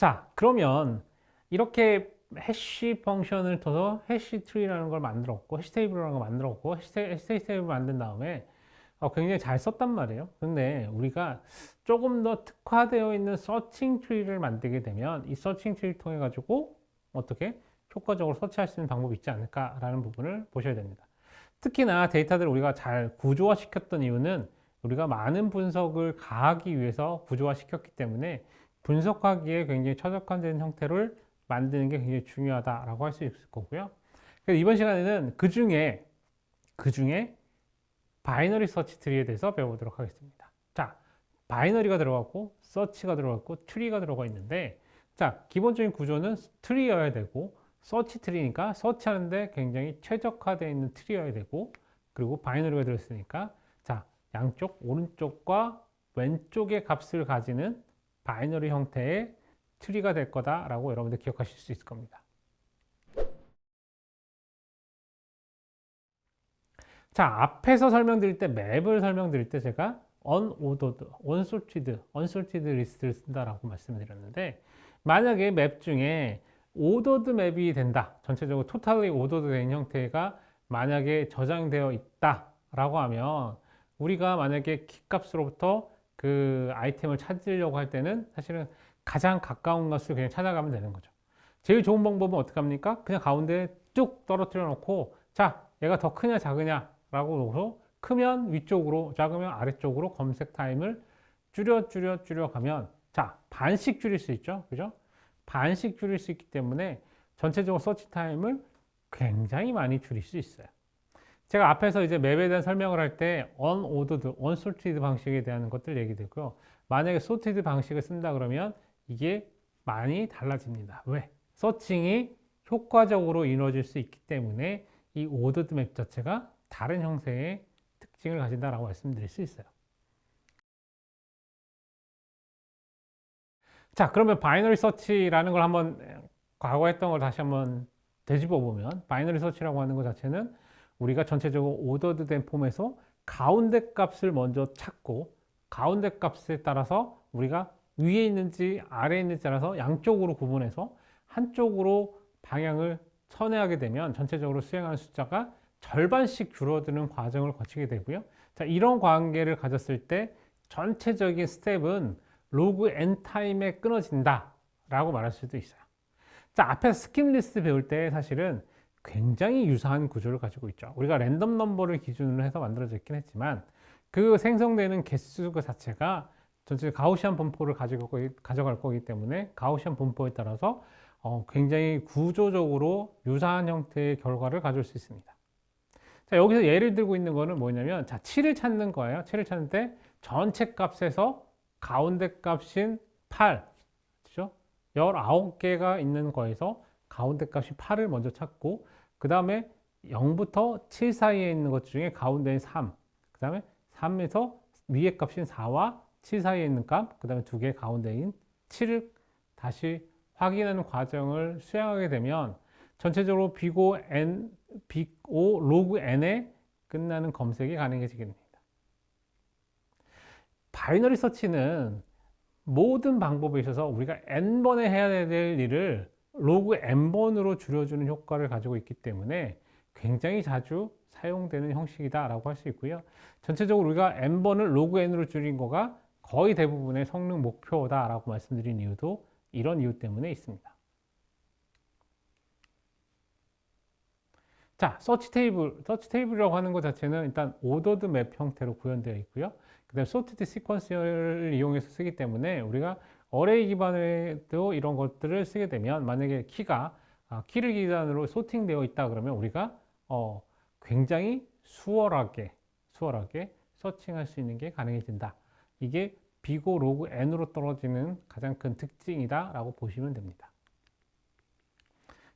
자, 그러면 이렇게 해시 펑션을 써서 해시 트리라는 걸 만들었고, 해시 테이블이라는 걸 만들었고, 해시 테이블을 만든 다음에 굉장히 잘 썼단 말이에요. 근데 우리가 조금 더 특화되어 있는 서칭 트리를 만들게 되면 이 서칭 트리를 통해 가지고 어떻게 효과적으로 서치할 수 있는 방법이 있지 않을까라는 부분을 보셔야 됩니다. 특히나 데이터들을 우리가 잘 구조화 시켰던 이유는 우리가 많은 분석을 가하기 위해서 구조화 시켰기 때문에 분석하기에 굉장히 최적화된 형태를 만드는 게 굉장히 중요하다라고 할 수 있을 거고요. 그래서 이번 시간에는 그 중에 바이너리 서치 트리에 대해서 배워보도록 하겠습니다. 자, 바이너리가 들어갔고 서치가 들어갔고 트리가 들어가 있는데, 자, 기본적인 구조는 트리여야 되고 서치 트리니까 서치하는데 굉장히 최적화되어 있는 트리여야 되고, 그리고 바이너리가 들어있으니까 자, 양쪽 오른쪽과 왼쪽의 값을 가지는 바이너리 형태의 트리가 될 거다라고 여러분들 기억하실 수 있을 겁니다. 자, 앞에서 설명드릴 때, 맵을 설명드릴 때 제가 unordered, unsorted 리스트를 쓴다라고 말씀을 드렸는데, 만약에 맵 중에 ordered 맵이 된다, 전체적으로 totally ordered 된 형태가 만약에 저장되어 있다라고 하면, 우리가 만약에 키값으로부터 그 아이템을 찾으려고 할 때는 사실은 가장 가까운 것을 그냥 찾아가면 되는 거죠. 제일 좋은 방법은 어떻게 합니까? 그냥 가운데 쭉 떨어뜨려 놓고, 자, 얘가 더 크냐 작으냐 라고 놓고, 크면 위쪽으로, 작으면 아래쪽으로 검색 타임을 줄여 가면, 자, 반씩 줄일 수 있죠. 그죠? 반씩 줄일 수 있기 때문에 전체적으로 서치 타임을 굉장히 많이 줄일 수 있어요. 제가 앞에서 이제 맵에 대한 설명을 할 때 unordered, unsorted 방식에 대한 것들 얘기되고요. 만약에 sorted 방식을 쓴다 그러면 이게 많이 달라집니다. 왜? 서칭이 효과적으로 이루어질 수 있기 때문에 이 ordered 맵 자체가 다른 형태의 특징을 가진다라고 말씀드릴 수 있어요. 자, 그러면 바이너리 서치라는 걸 한번 과거 했던 걸 다시 한번 되짚어 보면, 바이너리 서치라고 하는 것 자체는 우리가 전체적으로 오더드 된 폼에서 가운데 값을 먼저 찾고, 가운데 값에 따라서 우리가 위에 있는지 아래에 있는지 따라서 양쪽으로 구분해서 한쪽으로 방향을 선회하게 되면 전체적으로 수행하는 숫자가 절반씩 줄어드는 과정을 거치게 되고요. 자, 이런 관계를 가졌을 때 전체적인 스텝은 로그 n 타임에 끊어진다 라고 말할 수도 있어요. 자, 앞에 스킵 리스트 배울 때 사실은 굉장히 유사한 구조를 가지고 있죠. 우리가 랜덤 넘버를 기준으로 해서 만들어져 있긴 했지만 그 생성되는 개수 그 자체가 전체 가우시안 분포를 가져갈 거기 때문에 가우시안 분포에 따라서 굉장히 구조적으로 유사한 형태의 결과를 가져올 수 있습니다. 자, 여기서 예를 들고 있는 거는 뭐냐면, 자, 7을 찾는 거예요. 7을 찾는 때 전체 값에서 가운데 값인 8, 그렇죠? 19개가 있는 거에서 가운데 값이 8을 먼저 찾고, 그 다음에 0부터 7 사이에 있는 것 중에 가운데인 3, 그 다음에 3에서 위에 값인 4와 7 사이에 있는 값, 그 다음에 두 개 가운데인 7을 다시 확인하는 과정을 수행하게 되면 전체적으로 비고 로그 n에 끝나는 검색이 가능해지게 됩니다. 바이너리 서치는 모든 방법에 있어서 우리가 n번에 해야 될 일을 로그 n번으로 줄여주는 효과를 가지고 있기 때문에 굉장히 자주 사용되는 형식이다라고 할 수 있고요. 전체적으로 우리가 n번을 로그 n으로 줄인 거가 거의 대부분의 성능 목표다라고 말씀드린 이유도 이런 이유 때문에 있습니다. 자, 서치 테이블이라고 하는 것 자체는 일단 오더드 맵 형태로 구현되어 있고요. 그 다음에 소티드 시퀀스를 이용해서 쓰기 때문에 우리가 어레이 기반에도 이런 것들을 쓰게 되면, 만약에 키를 기반으로 소팅되어 있다 그러면 우리가 굉장히 수월하게 서칭할 수 있는 게 가능해진다. 이게 비고 로그 n으로 떨어지는 가장 큰 특징이다라고 보시면 됩니다.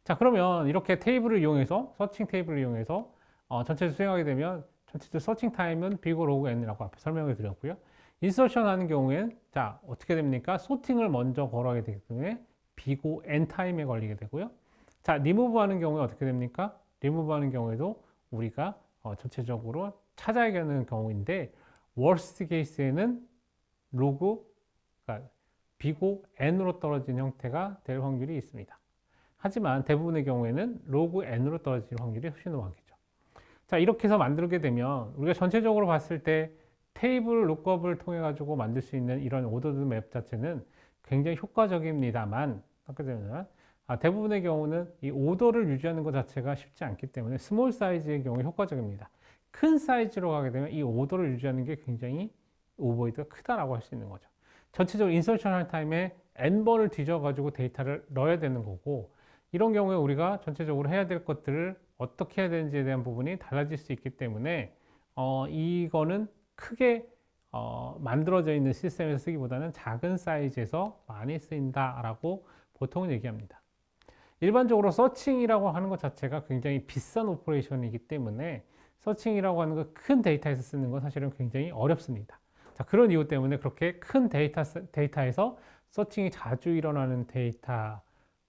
자, 그러면 이렇게 테이블을 이용해서, 서칭 테이블을 이용해서 전체를 수행하게 되면 전체적 서칭 타임은 비고 로그 n이라고 앞에 설명을 드렸고요. 인서션 하는 경우에는 자, 어떻게 됩니까? 소팅을 먼저 걸어야 되기 때문에 비고 n 타임에 걸리게 되고요. 자, 리무브 하는 경우에 어떻게 됩니까? 리무브 하는 경우에도 우리가 전체적으로 찾아야 되는 경우인데, 워스트 케이스에는 로그, 그러니까 B고 N으로 떨어지는 형태가 될 확률이 있습니다. 하지만 대부분의 경우에는 로그 N으로 떨어질 확률이 훨씬 더 많겠죠. 자, 이렇게 해서 만들게 되면 우리가 전체적으로 봤을 때 테이블 룩업을 통해 가지고 만들 수 있는 이런 오더드 맵 자체는 굉장히 효과적입니다만 대부분의 경우는 이 오더를 유지하는 것 자체가 쉽지 않기 때문에 스몰 사이즈의 경우에 효과적입니다. 큰 사이즈로 가게 되면 이 오더를 유지하는 게 굉장히 오버헤드가 크다라고 할 수 있는 거죠. 전체적으로 인서션 할 타임에 n번을 뒤져가지고 데이터를 넣어야 되는 거고, 이런 경우에 우리가 전체적으로 해야 될 것들을 어떻게 해야 되는지에 대한 부분이 달라질 수 있기 때문에 이거는 크게 만들어져 있는 시스템에서 쓰기보다는 작은 사이즈에서 많이 쓰인다라고 보통은 얘기합니다. 일반적으로 서칭이라고 하는 것 자체가 굉장히 비싼 오퍼레이션이기 때문에 서칭이라고 하는 것 큰 데이터에서 쓰는 건 사실은 굉장히 어렵습니다. 자, 그런 이유 때문에 그렇게 큰 데이터에서 서칭이 자주 일어나는 데이터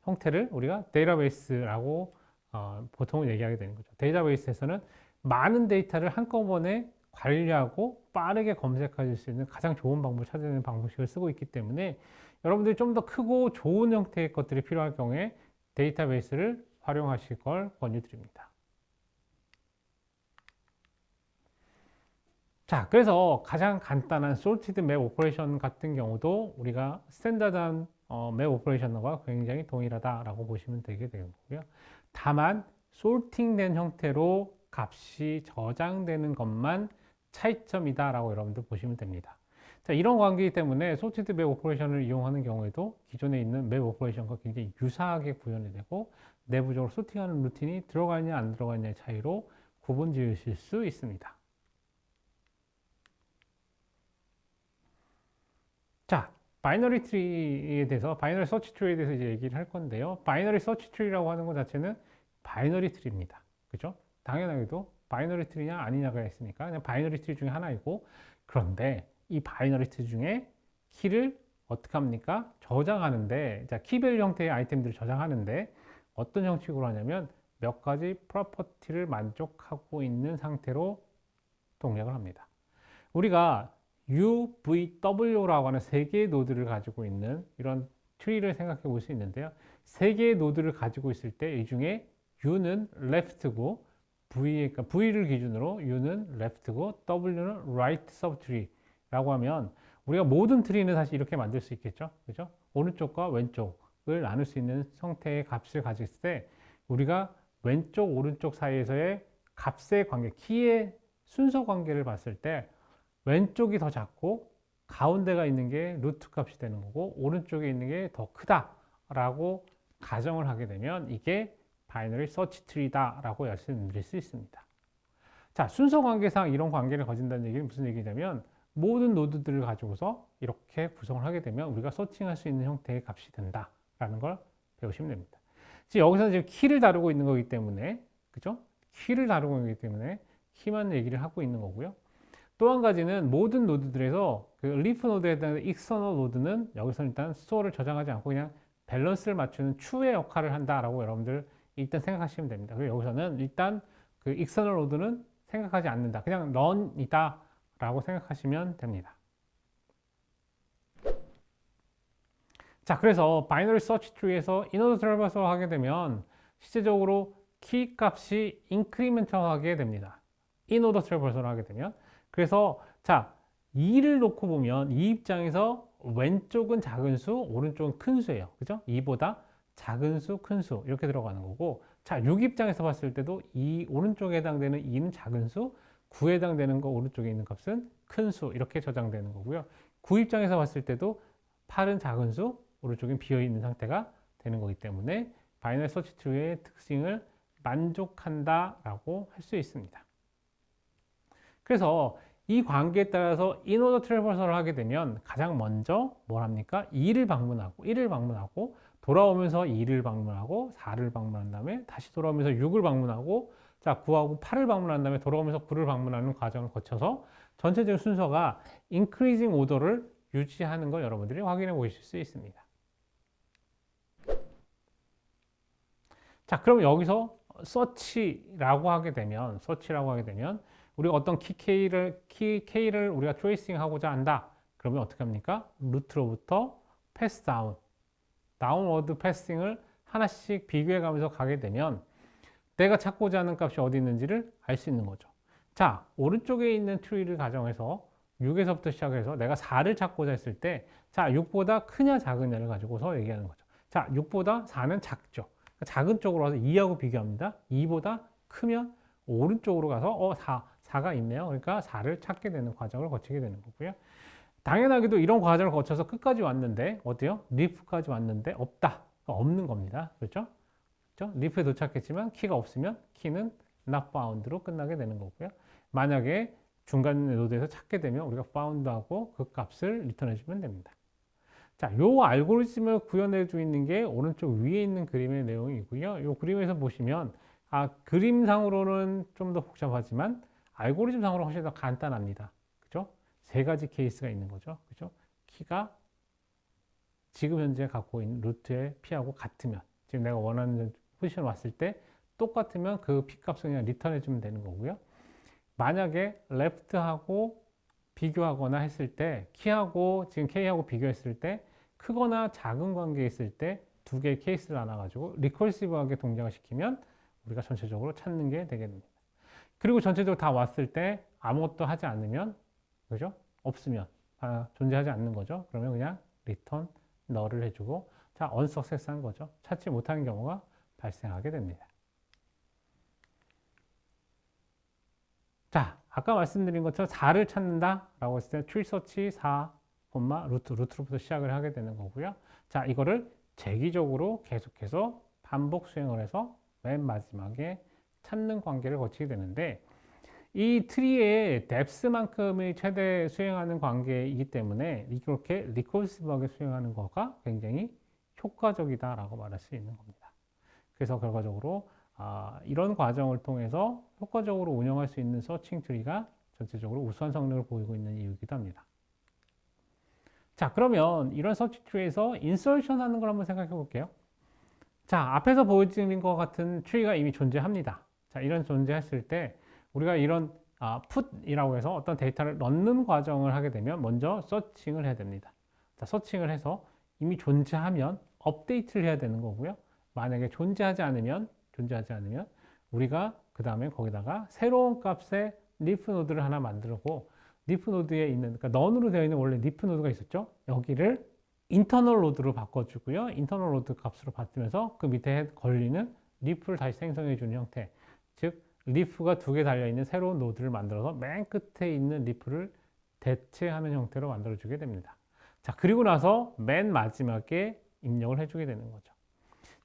형태를 우리가 데이터베이스라고 보통 얘기하게 되는 거죠. 데이터베이스에서는 많은 데이터를 한꺼번에 관리하고 빠르게 검색할 수 있는 가장 좋은 방법을 찾아내는 방식을 쓰고 있기 때문에 여러분들이 좀 더 크고 좋은 형태의 것들이 필요할 경우에 데이터베이스를 활용하실 걸 권유드립니다. 자, 그래서 가장 간단한 sorted map 오퍼레이션 같은 경우도 우리가 스탠다드한 맵 오퍼레이션과 굉장히 동일하다라고 보시면 되게 되는 거고요. 다만 sorting된 형태로 값이 저장되는 것만 차이점이다라고 여러분들 보시면 됩니다. 자, 이런 관계이기 때문에 sorted map 오퍼레이션을 이용하는 경우에도 기존에 있는 맵 오퍼레이션과 굉장히 유사하게 구현이 되고 내부적으로 소팅하는 루틴이 들어가느냐 안 들어가느냐의 차이로 구분 지으실 수 있습니다. 자, 바이너리 트리에 대해서, 바이너리 서치 트리에 대해서 이제 얘기를 할 건데요. 바이너리 서치 트리라고 하는 것 자체는 바이너리 트리입니다. 그죠? 당연하게도 바이너리 트리냐 아니냐가 있으니까 그냥 바이너리 트리 중에 하나이고, 그런데 이 바이너리 트리 중에 키를 어떻게 합니까? 저장하는데, 자, 키밸류 형태의 아이템들을 저장하는데 어떤 형식으로 하냐면 몇 가지 프로퍼티를 만족하고 있는 상태로 동작을 합니다. 우리가 UVW라고 하는 세 개의 노드를 가지고 있는 이런 트리를 생각해 볼 수 있는데요. 세 개의 노드를 가지고 있을 때 이 중에 U는 left고 그러니까 V를 기준으로 U는 left고 W는 right subtree라고 하면 우리가 모든 트리는 사실 이렇게 만들 수 있겠죠. 그죠? 오른쪽과 왼쪽을 나눌 수 있는 형태의 값을 가질 때 우리가 왼쪽, 오른쪽 사이에서의 값의 관계, 키의 순서 관계를 봤을 때 왼쪽이 더 작고 가운데가 있는 게 루트 값이 되는 거고 오른쪽에 있는 게 더 크다라고 가정을 하게 되면 이게 바이너리 서치 트리다라고 말씀드릴 수 있습니다. 자, 순서 관계상 이런 관계를 가진다는 얘기는 무슨 얘기냐면 모든 노드들을 가지고서 이렇게 구성을 하게 되면 우리가 서칭할 수 있는 형태의 값이 된다라는 걸 배우시면 됩니다. 지금 여기서 지금 키를 다루고 있는 거기 때문에, 그죠? 키를 다루고 있기 때문에 키만 얘기를 하고 있는 거고요. 또 한 가지는 모든 노드들에서 그 리프 노드에 해당하는 익스터널 노드는 여기서 일단 스토어를 저장하지 않고 그냥 밸런스를 맞추는 추의 역할을 한다라고 여러분들 일단 생각하시면 됩니다. 그리고 여기서는 일단 그 익스터널 노드는 생각하지 않는다. 그냥 런이다 라고 생각하시면 됩니다. 자, 그래서 바이너리 서치 트리에서 이너드 트래버설을 하게 되면 실제적으로 키 값이 인크리멘탈하게 됩니다. 이너드 트래버설을 하게 되면. 그래서 자, 2를 놓고 보면 이 입장에서 왼쪽은 작은 수, 오른쪽은 큰 수예요. 그죠? 2보다 작은 수, 큰 수 이렇게 들어가는 거고, 자, 6 입장에서 봤을 때도 이 오른쪽에 해당되는 2는 작은 수, 9에 해당되는 거 오른쪽에 있는 값은 큰 수 이렇게 저장되는 거고요. 9 입장에서 봤을 때도 8은 작은 수, 오른쪽엔 비어있는 상태가 되는 거기 때문에 바이너리 서치 트리의 특징을 만족한다라고 할 수 있습니다. 그래서 이 관계에 따라서 인오더 트래버설을 하게 되면 가장 먼저 뭘 합니까? 2를 방문하고 1을 방문하고 돌아오면서 2를 방문하고 4를 방문한 다음에 다시 돌아오면서 6을 방문하고 자 9하고 8을 방문한 다음에 돌아오면서 9를 방문하는 과정을 거쳐서 전체적인 순서가 인크리징 오더를 유지하는 걸 여러분들이 확인해 보실 수 있습니다. 자, 그럼 여기서 서치라고 하게 되면 우리가 어떤 키 K를 우리가 트레이싱 하고자 한다. 그러면 어떻게 합니까? 루트로부터 패스 다운워드 패싱을 하나씩 비교해 가면서 가게 되면 내가 찾고자 하는 값이 어디 있는지를 알 수 있는 거죠. 자, 오른쪽에 있는 트리를 가정해서 6에서부터 시작해서 내가 4를 찾고자 했을 때, 자, 6보다 크냐 작으냐를 가지고서 얘기하는 거죠. 자, 6보다 4는 작죠. 그러니까 작은 쪽으로 가서 2하고 비교합니다. 2보다 크면 오른쪽으로 가서 4가 있네요. 그러니까 4를 찾게 되는 과정을 거치게 되는 거고요. 당연하게도 이런 과정을 거쳐서 끝까지 왔는데 어때요? 리프까지 왔는데 없다. 없는 겁니다. 그렇죠? 그렇죠? 리프에 도착했지만 키가 없으면 키는 not found로 끝나게 되는 거고요. 만약에 중간 노드에서 찾게 되면 우리가 found하고 그 값을 리턴해 주면 됩니다. 자, 요 알고리즘을 구현해 주고 있는 게 오른쪽 위에 있는 그림의 내용이고요. 요 그림에서 보시면 그림상으로는 좀 더 복잡하지만 알고리즘상으로 훨씬 더 간단합니다. 그죠? 세 가지 케이스가 있는 거죠. 그죠? 키가 지금 현재 갖고 있는 루트의 P하고 같으면, 지금 내가 원하는 포지션 왔을 때 똑같으면 그 P 값을 그냥 리턴해 주면 되는 거고요. 만약에 left하고 비교하거나 했을 때, 키하고 지금 K하고 비교했을 때 크거나 작은 관계에 있을 때 두 개의 케이스를 나눠가지고 리커시브하게 동작을 시키면 우리가 전체적으로 찾는 게 되겠습니다. 그리고 전체적으로 다 왔을 때 아무것도 하지 않으면, 그죠? 없으면, 존재하지 않는 거죠. 그러면 그냥 return null을 해주고, 자, unsuccess한 거죠. 찾지 못하는 경우가 발생하게 됩니다. 자, 아까 말씀드린 것처럼 4를 찾는다라고 했을 때 tree search 4, 루트로부터 시작을 하게 되는 거고요. 자, 이거를 재기적으로 계속해서 반복 수행을 해서 맨 마지막에 찾는 관계를 거치게 되는데, 이 트리의 뎁스만큼의 최대 수행하는 관계이기 때문에 이렇게 리커시브하게 수행하는 거가 굉장히 효과적이다라고 말할 수 있는 겁니다. 그래서 결과적으로 이런 과정을 통해서 효과적으로 운영할 수 있는 서칭 트리가 전체적으로 우수한 성능을 보이고 있는 이유이기도 합니다. 자, 그러면 이런 서치 트리에서 인서션 하는 걸 한번 생각해 볼게요. 자, 앞에서 보여드린 것 같은 트리가 이미 존재합니다. 자, 이런 존재했을 때 우리가 이런 put이라고 해서 어떤 데이터를 넣는 과정을 하게 되면 먼저 서칭을 해야 됩니다. 자, 서칭을 해서 이미 존재하면 업데이트를 해야 되는 거고요. 만약에 존재하지 않으면 우리가 그 다음에 거기다가 새로운 값의 리프 노드를 하나 만들고, 리프 노드에 있는, 그러니까 none으로 되어 있는 원래 리프 노드가 있었죠. 여기를 인터널 로드로 바꿔주고요. 인터널 로드 값으로 받으면서 그 밑에 걸리는 리프를 다시 생성해 주는 형태. 즉, 리프가 두 개 달려있는 새로운 노드를 만들어서 맨 끝에 있는 리프를 대체하는 형태로 만들어주게 됩니다. 자, 그리고 나서 맨 마지막에 입력을 해주게 되는 거죠.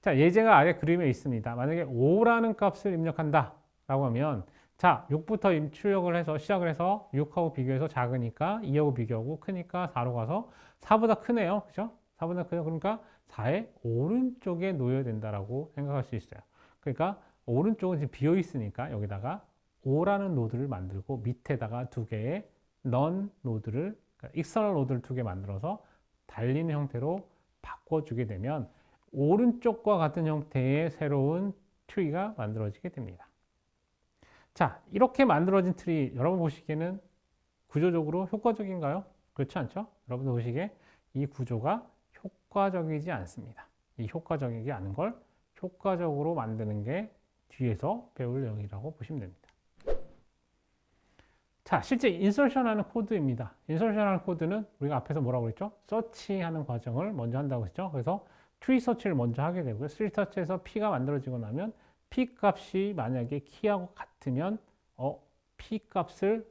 자, 예제가 아래 그림에 있습니다. 만약에 5라는 값을 입력한다 라고 하면, 자, 6부터 출력을 해서 시작을 해서 6하고 비교해서 작으니까 2하고 비교하고 크니까 4로 가서 4보다 크네요. 그죠? 4보다 크죠? 그러니까 4의 오른쪽에 놓여야 된다라고 생각할 수 있어요. 그러니까 오른쪽은 지금 비어 있으니까 여기다가 5라는 노드를 만들고 밑에다가 두 개의 none 노드를, 그러니까 external 노드를 두 개 만들어서 달리는 형태로 바꿔주게 되면 오른쪽과 같은 형태의 새로운 트리가 만들어지게 됩니다. 자, 이렇게 만들어진 트리 여러분 보시기에는 구조적으로 효과적인가요? 그렇지 않죠? 여러분 보시기에 이 구조가 효과적이지 않습니다. 이 효과적이지 않은 걸 효과적으로 만드는 게 뒤에서 배울 내용이라고 보시면 됩니다. 자, 실제 인서션하는 코드입니다. 인서션하는 코드는 우리가 앞에서 뭐라고 그랬죠? 서치하는 과정을 먼저 한다고 했죠. 그래서 트리 서치를 먼저 하게 되고요. 트리 서치에서 P가 만들어지고 나면 P 값이 만약에 키하고 같으면 P 값을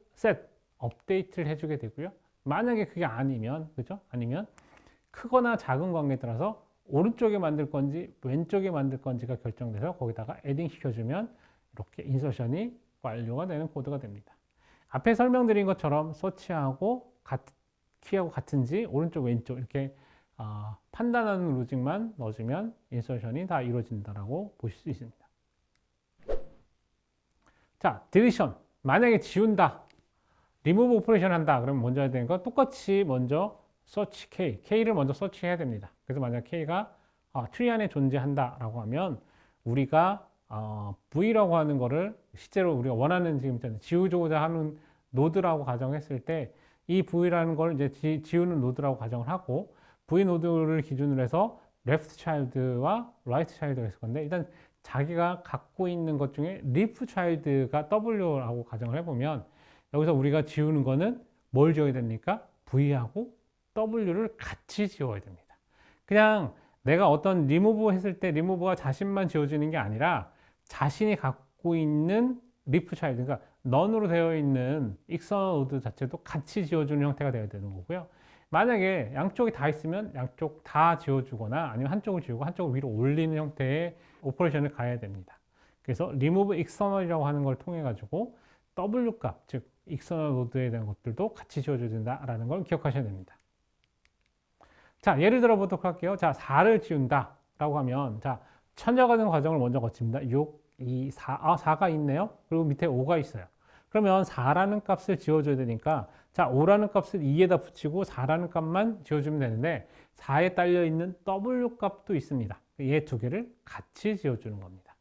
업데이트를 해주게 되고요. 만약에 그게 아니면, 그죠? 아니면 크거나 작은 관계에 따라서 오른쪽에 만들 건지 왼쪽에 만들 건지가 결정돼서 거기다가 에딩 시켜주면 이렇게 인서션이 완료가 되는 코드가 됩니다. 앞에 설명드린 것처럼 서치하고 키하고 같은지 오른쪽 왼쪽 이렇게 판단하는 로직만 넣어주면 인서션이 다 이루어진다라고 보실 수 있습니다. 자, deletion. 만약에 지운다, remove 오퍼레이션 한다, 그러면 먼저 해야 되는 건 똑같이 먼저 search K를 먼저 서치해야 됩니다. 그래서 만약 K가 트리 안에 존재한다라고 하면 우리가 V라고 하는 거를 실제로 우리가 원하는 지금 지우고자 하는 노드라고 가정했을 때 이 V라는 걸 이제 지우는 노드라고 가정을 하고 V 노드를 기준으로 해서 left child와 right child가 있을 건데 일단 자기가 갖고 있는 것 중에 leaf child가 W라고 가정을 해보면 여기서 우리가 지우는 거는 뭘 지워야 됩니까? V하고 W를 같이 지워야 됩니다. 그냥 내가 어떤 remove 했을 때 remove가 자신만 지워지는 게 아니라 자신이 갖고 있는 leaf child, 그러니까 none으로 되어 있는 external node 자체도 같이 지워주는 형태가 되어야 되는 거고요. 만약에 양쪽이 다 있으면 양쪽 다 지워주거나 아니면 한쪽을 지우고 한쪽을 위로 올리는 형태의 오퍼레이션을 가야 됩니다. 그래서 remove external이라고 하는 걸 통해 가지고 W 값, 즉 external node에 대한 것들도 같이 지워줘야 된다라는 걸 기억하셔야 됩니다. 자, 예를 들어 보도록 할게요. 자, 4를 지운다 라고 하면 자, 천자과정 과정을 먼저 거칩니다. 6, 2, 4, 4가 있네요. 그리고 밑에 5가 있어요. 그러면 4라는 값을 지워줘야 되니까 자, 5라는 값을 2에다 붙이고 4라는 값만 지워주면 되는데 4에 딸려있는 W 값도 있습니다. 얘 두 개를 같이 지워주는 겁니다.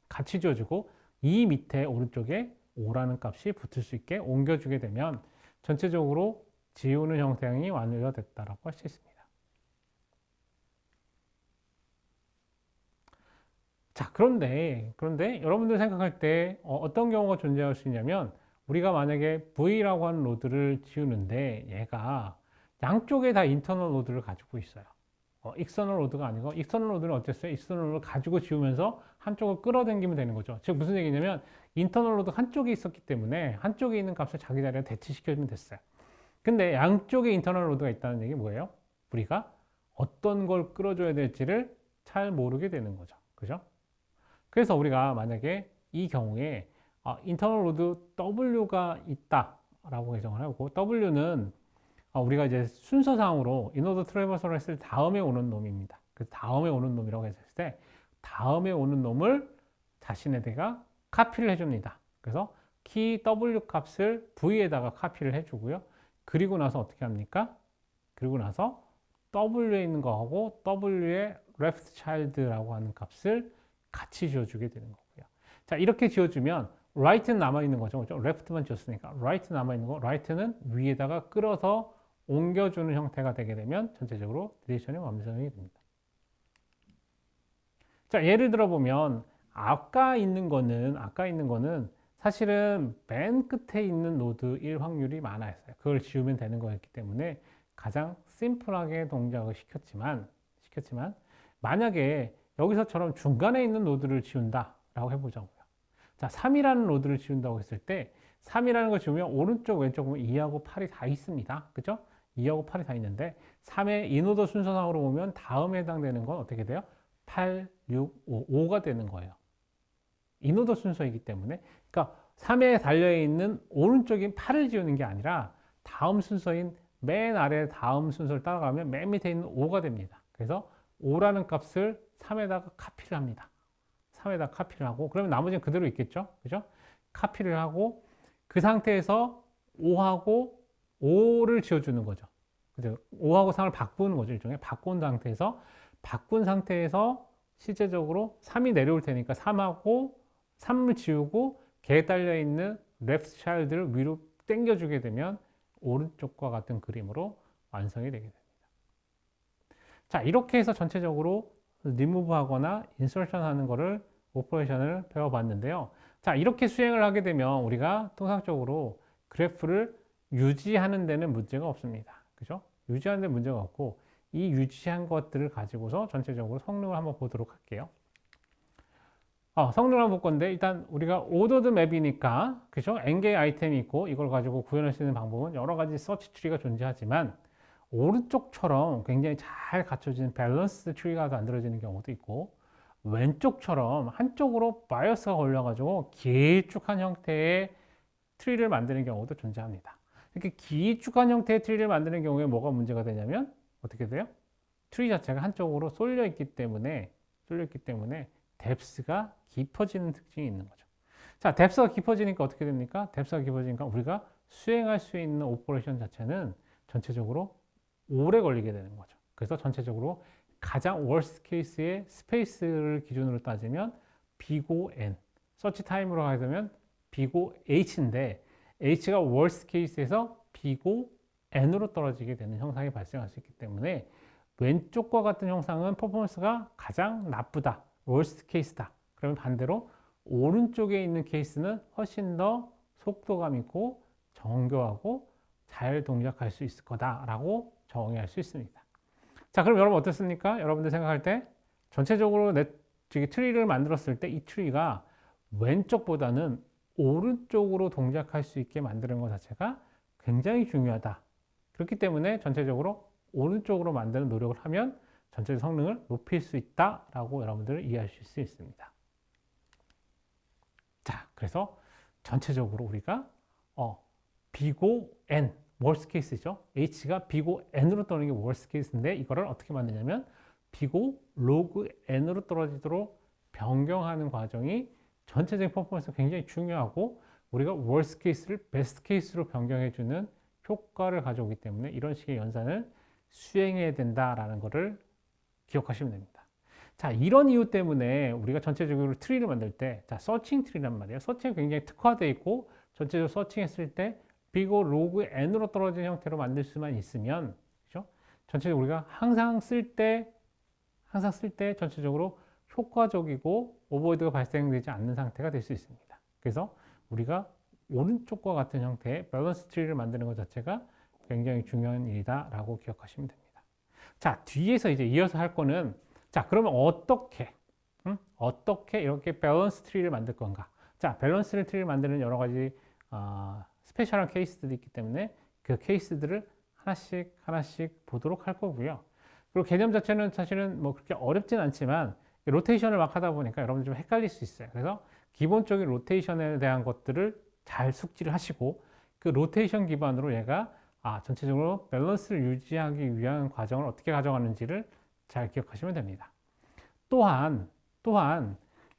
같이 지워주고 이 밑에 오른쪽에 5라는 값이 붙을 수 있게 옮겨주게 되면 전체적으로 지우는 형태이 완료됐다라고 할 수 있습니다. 자, 그런데 여러분들 생각할 때 어떤 경우가 존재할 수 있냐면 우리가 만약에 V라고 하는 노드를 지우는데 얘가 양쪽에 다 인터널 노드를 가지고 있어요. 익스터널 노드가 아니고 익스터널 노드는 어땠어요? 익스터널 노드를 가지고 지우면서 한쪽을 끌어당기면 되는 거죠. 즉 무슨 얘기냐면 인터널 노드 한쪽에 있었기 때문에 한쪽에 있는 값을 자기 자리에 대치시켜주면 됐어요. 근데 양쪽에 인터널 노드가 있다는 얘기 뭐예요? 우리가 어떤 걸 끌어줘야 될지를 잘 모르게 되는 거죠. 그죠? 그래서 우리가 만약에 이 경우에 인터널 로드 W가 있다라고 가정을 하고 W는 우리가 이제 순서상으로 인워드 트래버설을 했을 다음에 오는 놈입니다. 그 다음에 오는 놈이라고 했을 때 다음에 오는 놈을 자신에다가 카피를 해줍니다. 그래서 키 W 값을 V에다가 카피를 해주고요. 그리고 나서 어떻게 합니까? 그리고 나서 W에 있는 거하고 W의 left child라고 하는 값을 같이 지워주게 되는 거고요. 자, 이렇게 지워주면 right는 남아있는 거죠. 그렇죠? left만 지웠으니까 right 남아있는 거, right는 위에다가 끌어서 옮겨주는 형태가 되게 되면 전체적으로 딜리션이 완성이 됩니다. 자, 예를 들어 보면 아까 있는 거는 사실은 맨 끝에 있는 노드일 확률이 많았어요. 그걸 지우면 되는 거였기 때문에 가장 심플하게 동작을 시켰지만 만약에 여기서처럼 중간에 있는 노드를 지운다라고 해보자고요. 자, 3이라는 노드를 지운다고 했을 때 3이라는 걸 지우면 오른쪽 왼쪽 보면 2하고 8이 다 있습니다. 그죠? 2하고 8이 다 있는데 3의 인오더 순서상으로 보면 다음에 해당되는 건 어떻게 돼요? 8, 6, 5, 5가 되는 거예요. 인오더 순서이기 때문에 그러니까 3에 달려있는 오른쪽인 8을 지우는 게 아니라 다음 순서인 맨 아래 다음 순서를 따라가면 맨 밑에 있는 5가 됩니다. 그래서 5라는 값을 3에다가 카피를 합니다. 3에다 카피를 하고 그러면 나머지는 그대로 있겠죠. 그죠? 카피를 하고 그 상태에서 5하고 5를 지워주는 거죠. 그죠? 5하고 3을 바꾸는 거죠. 일종의 바꾼 상태에서 실제적으로 3이 내려올 테니까 3하고 3을 지우고 걔에 딸려 있는 left child를 위로 당겨주게 되면 오른쪽과 같은 그림으로 완성이 되게 됩니다. 자, 이렇게 해서 전체적으로 remove 하거나 insertion 하는 거를 오퍼레이션을 배워봤는데요. 자, 이렇게 수행을 하게 되면 우리가 통상적으로 그래프를 유지하는 데는 문제가 없습니다. 그죠? 유지하는 데 문제가 없고 이 유지한 것들을 가지고서 전체적으로 성능을 한번 보도록 할게요. 성능을 한번 볼 건데 일단 우리가 오더드 맵이니까 그죠? n개의 아이템이 있고 이걸 가지고 구현할 수 있는 방법은 여러 가지 서치 트리가 존재하지만 오른쪽처럼 굉장히 잘 갖춰진 밸런스 트리가 만들어지는 경우도 있고 왼쪽처럼 한쪽으로 바이어스가 걸려가지고 길쭉한 형태의 트리를 만드는 경우도 존재합니다. 이렇게 길쭉한 형태의 트리를 만드는 경우에 뭐가 문제가 되냐면 어떻게 돼요? 트리 자체가 한쪽으로 쏠려 있기 때문에 뎁스가 깊어지는 특징이 있는 거죠. 자, 뎁스가 깊어지니까 어떻게 됩니까? 뎁스가 깊어지니까 우리가 수행할 수 있는 오퍼레이션 자체는 전체적으로 오래 걸리게 되는 거죠. 그래서 전체적으로 가장 worst case의 스페이스를 기준으로 따지면 B고 N, 서치 타임으로 가자면 B고 H인데 H가 worst case에서 B고 N으로 떨어지게 되는 형상이 발생할 수 있기 때문에 왼쪽과 같은 형상은 퍼포먼스가 가장 나쁘다, worst case다. 그러면 반대로 오른쪽에 있는 케이스는 훨씬 더 속도감 있고 정교하고 잘 동작할 수 있을 거다라고 정의할 수 있습니다. 자, 그럼 여러분 어떻습니까? 여러분들 생각할 때 전체적으로 트리를 만들었을 때 이 트리가 왼쪽보다는 오른쪽으로 동작할 수 있게 만드는 것 자체가 굉장히 중요하다. 그렇기 때문에 전체적으로 오른쪽으로 만드는 노력을 하면 전체 성능을 높일 수 있다라고 여러분들은 이해하실 수 있습니다. 자, 그래서 전체적으로 우리가 비고 n, worst case죠. h가 비고 n으로 떨어지는 게 worst case인데 이거를 어떻게 만드냐면 비고 로그 n으로 떨어지도록 변경하는 과정이 전체적인 퍼포먼스가 굉장히 중요하고 우리가 worst case를 best case로 변경해주는 효과를 가져오기 때문에 이런 식의 연산을 수행해야 된다라는 것을 기억하시면 됩니다. 자, 이런 이유 때문에 우리가 전체적으로 트리를 만들 때, 자, 서칭 트리란 말이에요. 서칭이 굉장히 특화되어 있고, 전체적으로 서칭했을 때, 비고 로그 n으로 떨어진 형태로 만들 수만 있으면, 그죠? 전체적으로 우리가 항상 쓸 때 전체적으로 효과적이고, 오버헤드가 발생되지 않는 상태가 될 수 있습니다. 그래서 우리가 오른쪽과 같은 형태의 밸런스 트리를 만드는 것 자체가 굉장히 중요한 일이다라고 기억하시면 됩니다. 자, 뒤에서 이제 이어서 할 거는 자, 그러면 어떻게 이렇게 밸런스 트리를 만들 건가? 자, 밸런스 트리를 만드는 여러 가지 스페셜한 케이스들이 있기 때문에 그 케이스들을 하나씩 보도록 할 거고요. 그리고 개념 자체는 사실은 뭐 그렇게 어렵진 않지만 로테이션을 막 하다 보니까 여러분들 좀 헷갈릴 수 있어요. 그래서 기본적인 로테이션에 대한 것들을 잘 숙지를 하시고 그 로테이션 기반으로 얘가 전체적으로 밸런스를 유지하기 위한 과정을 어떻게 가져가는지를 잘 기억하시면 됩니다. 또한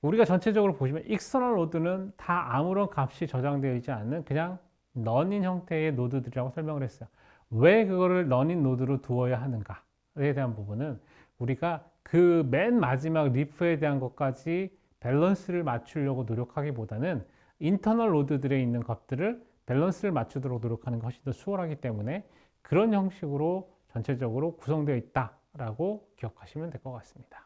우리가 전체적으로 보시면 익스터널 노드는 다 아무런 값이 저장되어 있지 않는 그냥 런인 형태의 노드들이라고 설명을 했어요. 왜 그거를 런인 노드로 두어야 하는가에 대한 부분은 우리가 그 맨 마지막 리프에 대한 것까지 밸런스를 맞추려고 노력하기보다는 인터널 노드들에 있는 값들을 밸런스를 맞추도록 노력하는 것이 더 수월하기 때문에 그런 형식으로 전체적으로 구성되어 있다라고 기억하시면 될 것 같습니다.